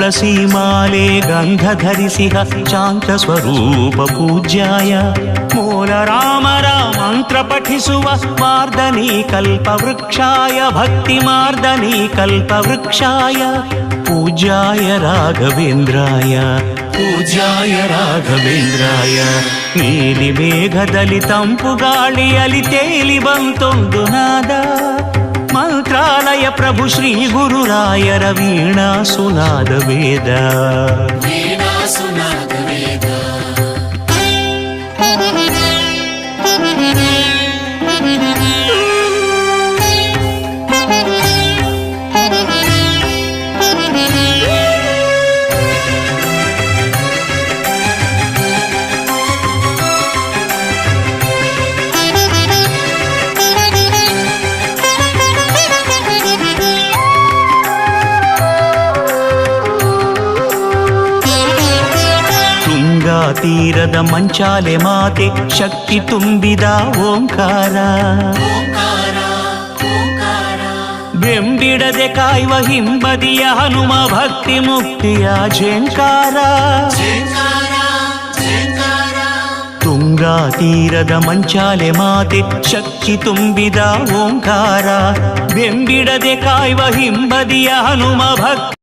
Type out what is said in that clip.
ತುಳಸೀಮಾಲೆ ಗಂಧ ಧರಿಸಿಹ ಶಾಂತ ಸ್ವರೂಪ ಪೂಜ್ಯಾಯ ಮೂಲ ರಾಮರ ಮಂತ್ರ ಪಠಿಸುವ ಮಾರ್ದನಿ ಕಲ್ಪವೃಕ್ಷಾಯ ಭಕ್ತಿ ಮಾರ್ದನಿ ಕಲ್ಪವೃಕ್ಷಾಯ ಪೂಜ್ಯಾಯ ರಾಘವೇಂದ್ರಾಯ ಪೂಜ್ಯಾಯ ರಾಘವೇಂದ್ರಾಯ ನೀಲಿ ಮೇಘದಲ್ಲಿ ತಂಪು ಗಾಳಿಯಲ್ಲಿ ತೇಲಿ ಬಂತೊಂದು ನಾದ ಮಂತ್ರಾಲಯ ಪ್ರಭು ಶ್ರೀ ಗುರುರಾಯರ ವೀಣಾ ಸುನಾದ ವೇದ ತೀರದ ಮಂಚಾಲೆ ಮಾತೆ ಶಕ್ತಿ ತುಂಬಿದ ಓಂಕಾರ ಬೆಂಬಿಡದೆ ಕಾಯುವ ಹಿಂಬದಿಯ ಹನುಮ ಭಕ್ತಿ ಮುಕ್ತಿಯ ಝೇಂಕಾರ ತುಂಗಾ ತೀರದ ಮಂಚಾಲೆ ಮಾತೆ ಶಕ್ತಿ ತುಂಬಿದ ಓಂಕಾರ ಬೆಂಬಿಡದೆ ಕಾಯುವ ಹಿಂಬದಿಯ ಹನುಮ ಭಕ್ತಿ